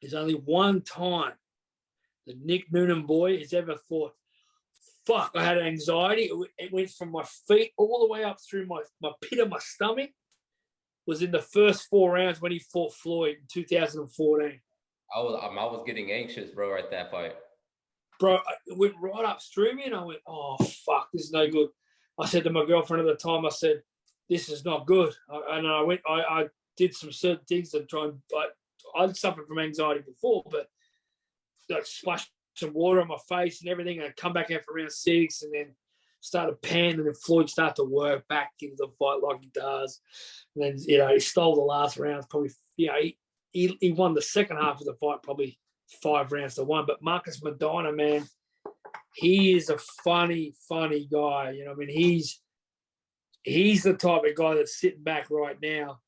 there's only one time that Nick Nunanboy has ever thought, fuck, I had anxiety. It went from my feet all the way up through my pit of my stomach. Was in the first 4 rounds when he fought Floyd in 2014. I was getting anxious, bro, at that fight. Bro, it went right up through me, and I went, oh, fuck, this is no good. I said to my girlfriend at the time, I said, this is not good. I did some certain things to try and, I'd suffered from anxiety before, but like splashed some water on my face and everything, and I'd come back out for round 6 and then started panning, and then Floyd started to work back into the fight like he does. And then, he stole the last round. Probably, he won the second half of the fight, probably 5 rounds to 1. But Marcus Medina, man, he is a funny guy. I mean, he's the type of guy that's sitting back right now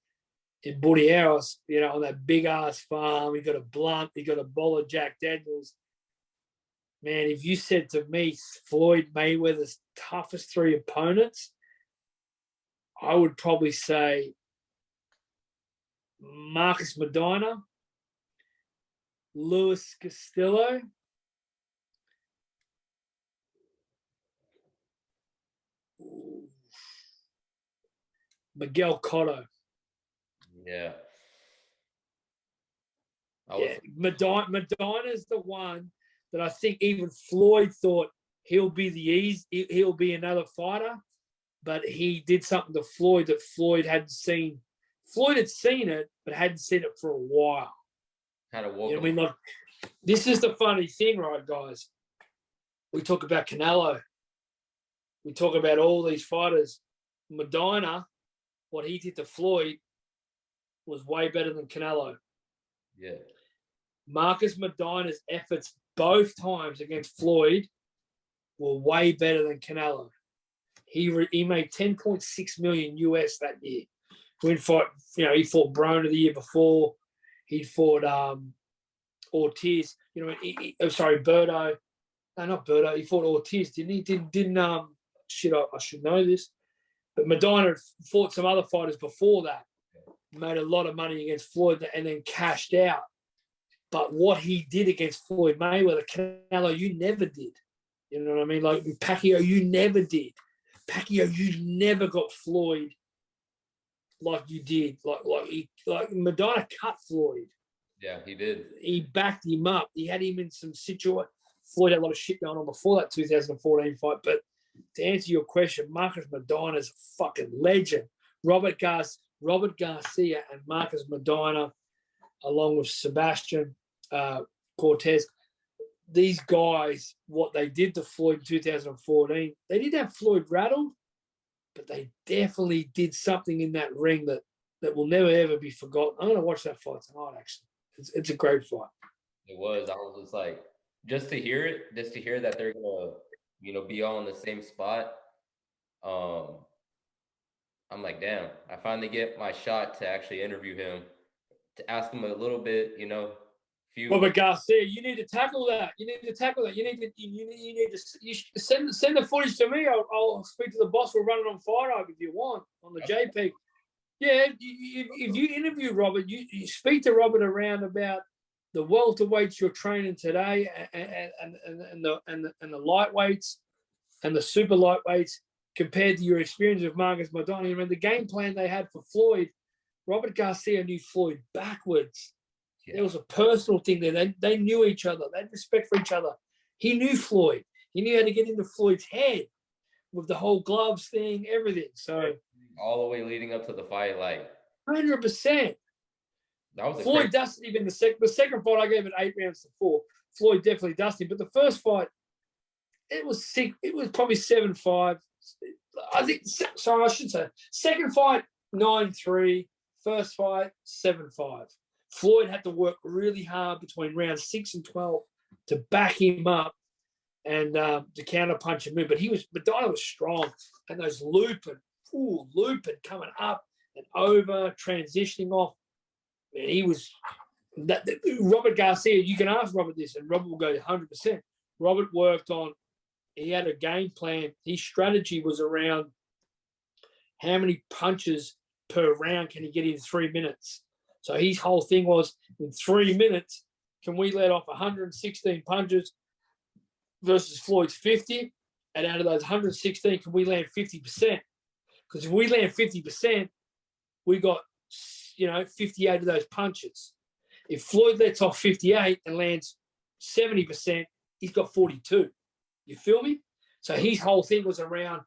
in Buddy House, on that big ass farm. He got a blunt, he got a bowl of Jack Daniels. Man, if you said to me, Floyd Mayweather's toughest 3 opponents, I would probably say Marcus Medina, Luis Castillo, Miguel Cotto. Yeah. Medina's the one that I think even Floyd thought he'll be another fighter, but he did something to Floyd that Floyd hadn't seen. Floyd had seen it, but hadn't seen it for a while. Kind of walk. This is the funny thing, right, guys? We talk about Canelo. We talk about all these fighters. Medina, what he did to Floyd was way better than Canelo. Yeah. Marcus Medina's efforts both times against Floyd were way better than Canelo. He made $10.6 million US that year. He fought Broner the year before. He fought Ortiz. Berto. No, not Berto. He fought Ortiz, didn't he? I should know this. But Medina fought some other fighters before that. Made a lot of money against Floyd and then cashed out. But what he did against Floyd Mayweather, Canelo, you never did. You know what I mean? Like Pacquiao, you never did. Pacquiao, you never got Floyd like you did. Like Medina cut Floyd. Yeah, he did. He backed him up. He had him in some situation. Floyd had a lot of shit going on before that 2014 fight. But to answer your question, Marcus Medina is a fucking legend. Robert Garcia and Marcus Medina, along with Sebastian Cortez, these guys, what they did to Floyd in 2014, they didn't have Floyd rattled, but they definitely did something in that ring that will never, ever be forgotten. I'm going to watch that fight tonight, actually. It's a great fight. It was. I was just like, just to hear that they're going to, be all in the same spot, I'm like, damn, I finally get my shot to actually interview him, to ask him a little bit, Robert Garcia, you need to tackle that. You need to send the footage to me. I'll speak to the boss. We'll run it on Friday if you want, on the JP. Yeah, if you interview Robert, you speak to Robert around about the welterweights you're training today and the lightweights and the super lightweights compared to your experience with Marcus Medina. I mean, the game plan they had for Floyd, Robert Garcia knew Floyd backwards. Yeah. There was a personal thing there. They knew each other. They had respect for each other. He knew Floyd. He knew how to get into Floyd's head with the whole gloves thing, everything. So all the way leading up to the fight, like 100%. Floyd dusted him in the second fight. I gave it 8 rounds to 4. Floyd definitely dusted him. But the first fight, it was probably 7-5. I think. Sorry, I should say. Second fight 9-3. First fight 7-5. Floyd had to work really hard between rounds 6 and 12 to back him up and to counter punch and move. But Medina was strong, and those looping coming up and over, transitioning off. Man, he was Robert Garcia. You can ask Robert this, and Robert will go 100%. Robert worked on. He had a game plan. His strategy was around how many punches per round can he get in 3 minutes. So his whole thing was, in 3 minutes, can we let off 116 punches versus Floyd's 50? And out of those 116, can we land 50%? Because if we land 50%, we got, 58 of those punches. If Floyd lets off 58 and lands 70%, he's got 42. You feel me? So his whole thing was around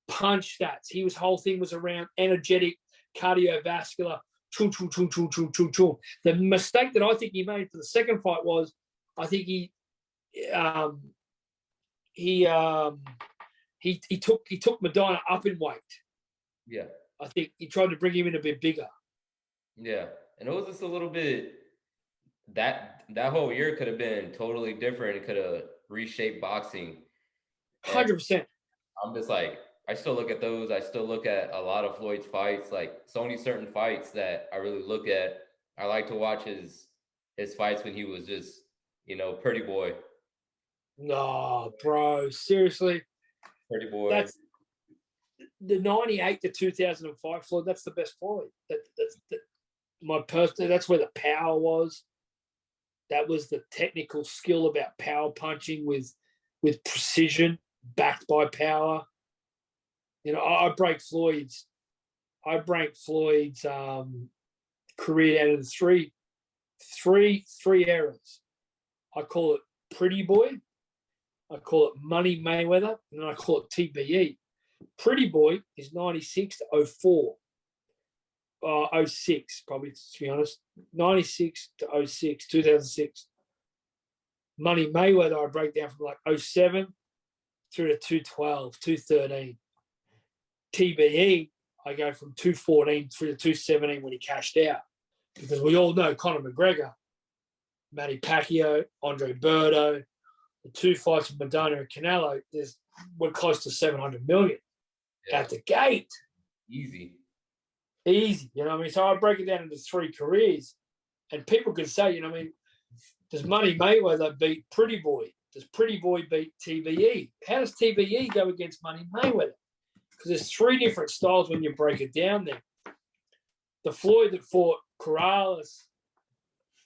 punch stats. His whole thing was around energetic, cardiovascular, choo, choo, choo, choo, choo, choo, choo. The mistake that I think he made for the second fight was, I think he took Medina up in weight. Yeah. I think he tried to bring him in a bit bigger. Yeah. And it was just a little bit that whole year could have been totally different. It could have reshaped boxing. 100%. I'm just like, I still look at those. I still look at a lot of Floyd's fights, like so many certain fights that I really look at. I like to watch his fights when he was just, pretty boy. No, bro, seriously. Pretty boy. That's the 98 to 2005 Floyd. That's the best Floyd. That's where the power was. That was the technical skill about power punching with precision, backed by power. I break Floyd's career out of three eras. I call it Pretty Boy, I call it Money Mayweather, and then I call it TBE. Pretty Boy is 96 to 04. 06, probably, to be honest. 96 to 06, 2006. Money Mayweather, I break down from like 07 through to 212, 213. TBE, I go from 214 through to 217 when he cashed out. Because we all know Conor McGregor, Manny Pacquiao, Andre Berto, the two fights with Madonna and Canelo, we're close to 700 million at the gate. Easy. You know what I mean? So I break it down into three careers. And people could say, does Money Mayweather beat Pretty Boy? Does Pretty Boy beat TBE? How does TBE go against Money Mayweather? Because there's three different styles when you break it down there. The Floyd that fought Corrales,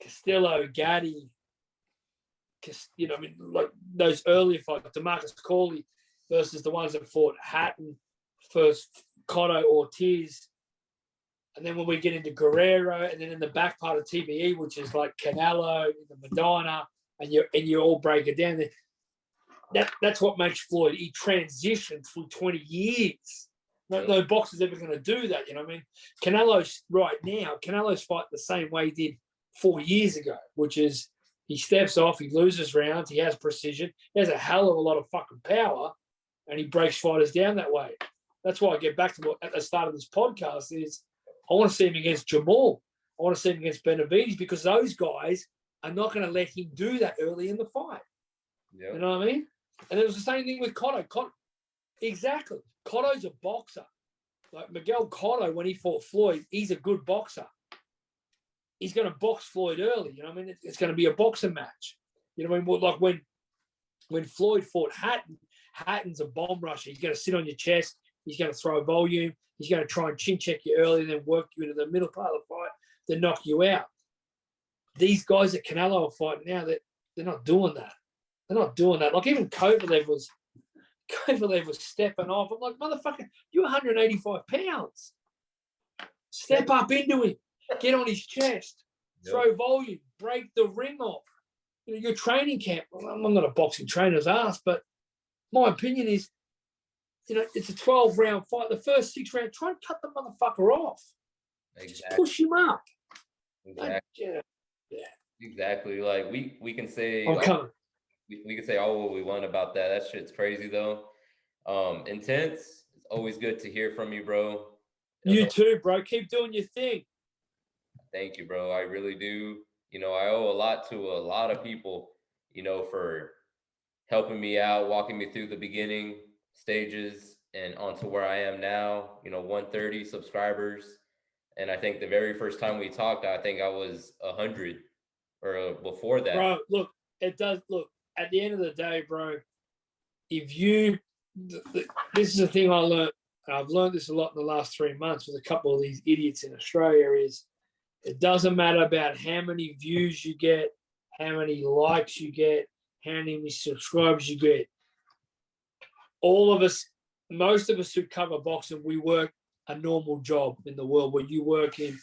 Castillo, Gatti, like those earlier fights, DeMarcus Corley versus the ones that fought Hatton, first Cotto, Ortiz. And then when we get into Guerrero, and then in the back part of TBE, which is like Canelo, the Madonna, and you all break it down. That's what makes Floyd. He transitioned through 20 years. No boxer's ever going to do that. You know what I mean? Canelo's fighting the same way he did 4 years ago, which is he steps off, he loses rounds, he has precision, he has a hell of a lot of fucking power, and he breaks fighters down that way. That's why I get back to what at the start of this podcast is I want to see him against Jamal. I want to see him against Benavidez because those guys are not going to let him do that early in the fight. Yep. You know what I mean? And it was the same thing with Cotto. Exactly. Cotto's a boxer. Like Miguel Cotto, when he fought Floyd, he's a good boxer. He's going to box Floyd early. You know what I mean? It's going to be a boxing match. You know what I mean? Like when Floyd fought Hatton, Hatton's a bomb rusher. He's going to sit on your chest. He's going to throw volume. He's going to try and chin check you early and then work you into the middle part of the fight, then knock you out. These guys at Canelo are fighting now, they're not doing that. They're not doing that. Like even Kovalev was stepping off. I'm like, motherfucker, you're 185 pounds. Step up into him. Get on his chest. Throw volume. Break the ring off. Your training camp. Well, I'm not a boxing trainer's ass, but my opinion is, it's a 12-round fight. The first 6 rounds, try and cut the motherfucker off. Exactly. Just push him up. Exactly. Yeah. Exactly. Like we can say we can say all what we want about that. That shit's crazy though. Intense. It's always good to hear from you, bro. You too, bro. Keep doing your thing. Thank you, bro. I really do. I owe a lot to a lot of people, for helping me out, walking me through the beginning stages and onto where I am now, 130 subscribers. And I think the very first time we talked, I think I was 100 or before that. Bro, look, at the end of the day, bro, this is the thing I learned, and I've learned this a lot in the last 3 months with a couple of these idiots in Australia is it doesn't matter about how many views you get, how many likes you get, how many subscribers you get. All of us, most of us who cover boxing, we work a normal job in the world where you work in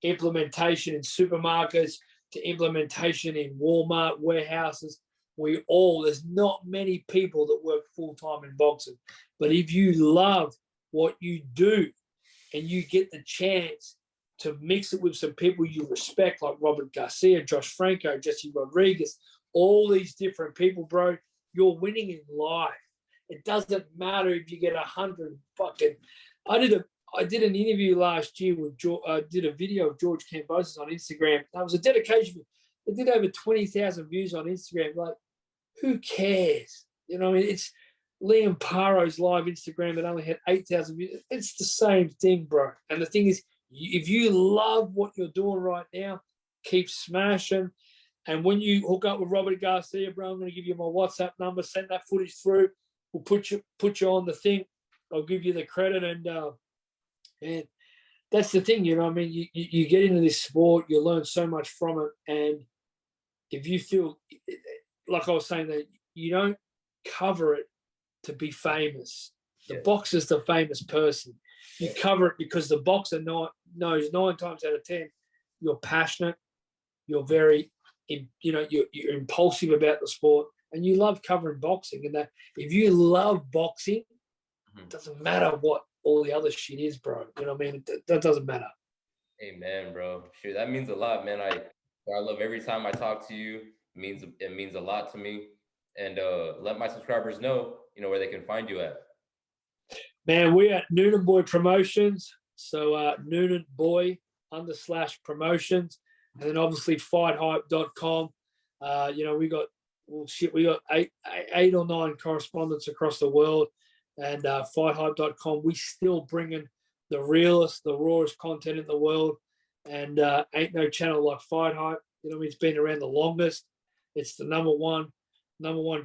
implementation in supermarkets to implementation in Walmart warehouses. There's not many people that work full-time in boxing. But if you love what you do and you get the chance to mix it with some people you respect, like Robert Garcia, Josh Franco, Jesse Rodriguez, all these different people, bro, you're winning in life. It doesn't matter if you get 100 fucking... I did an interview last year with did a video of George Kambosos on Instagram. That was a dedication. It did over 20,000 views on Instagram. Like, who cares? You know, I mean, it's Liam Paro's live Instagram that only had 8,000 views. It's the same thing, bro. And the thing is, if you love what you're doing right now, keep smashing. And when you hook up with Robert Garcia, bro, I'm going to give you my WhatsApp number. Send that footage through. We'll put you on the thing. I'll give you the credit. And that's the thing, you know what I mean? You get into this sport, you learn so much from it. And if you feel, like I was saying, that you don't cover it to be famous. The boxer's the famous person. You cover it because the boxer knows 9 times out of 10 you're passionate, you're very, you're impulsive about the sport, and you love covering boxing. And that if you love boxing, it doesn't matter what all the other shit is, bro. You know what I mean? That doesn't matter. Amen, bro. Sure, that means a lot, man. I love every time I talk to you. It means a lot to me. And let my subscribers know, where they can find you at. Man, we're at Nunanboy Promotions. So Nunanboy /promotions. And then obviously fighthype.com. We got eight or 9 correspondents across the world. And fighthype.com, we still bringing the realest, the rawest content in the world. And ain't no channel like Fight Hype. It's been around the longest. It's the number one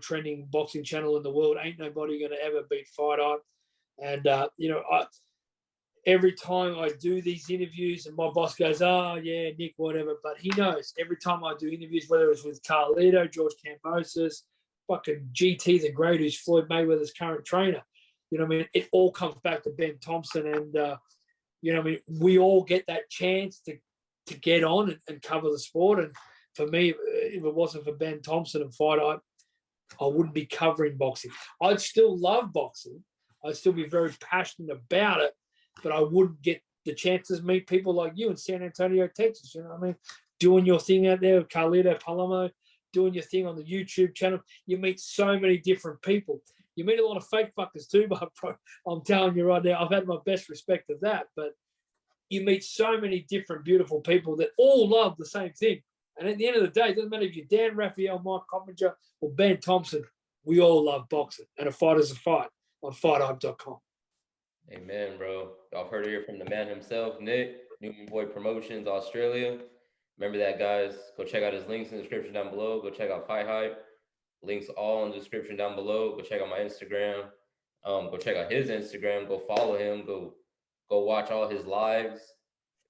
trending boxing channel in the world. Ain't nobody going to ever beat Fight Hype. And, every time I do these interviews and my boss goes, oh, yeah, Nick, whatever. But he knows every time I do interviews, whether it's with Carlito, George Kambosos, fucking GT the Great, who's Floyd Mayweather's current trainer, it all comes back to Ben Thompson. And, we all get that chance to get on and cover the sport. And for me, if it wasn't for Ben Thompson and Fight Hype, I wouldn't be covering boxing. I'd still love boxing. I'd still be very passionate about it, but I wouldn't get the chances to meet people like you in San Antonio, Texas. You know what I mean? Doing your thing out there with Carlito Palomo, doing your thing on the YouTube channel. You meet so many different people. You meet a lot of fake fuckers too, but I'm telling you right now, I've had my best respect of that. But you meet so many different beautiful people that all love the same thing. And at the end of the day, it doesn't matter if you're Dan Raphael, Mike Coppinger, or Ben Thompson, we all love boxing. And a fight is a fight on fighthype.com. Amen, bro. Y'all heard it here from the man himself, Nick, Nunanboy Promotions, Australia. Remember that, guys. Go check out his links in the description down below. Go check out Fight Hype. Links all in the description down below. Go check out my Instagram. Go check out his Instagram. Go follow him. Go watch all his lives.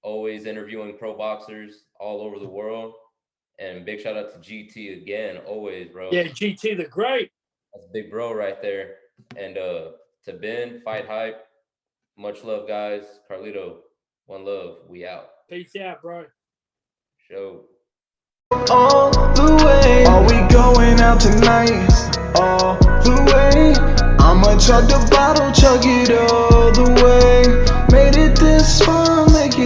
Always interviewing pro boxers all over the world. And big shout out to GT again, always, bro. Yeah, GT the Great. That's big bro right there. And to Ben, Fight Hype, much love, guys. Carlito, one love. We out. Peace out, bro. Show. All the way. Are we going out tonight? All the way. I'ma chug the bottle, chug it all the way. Made it this far.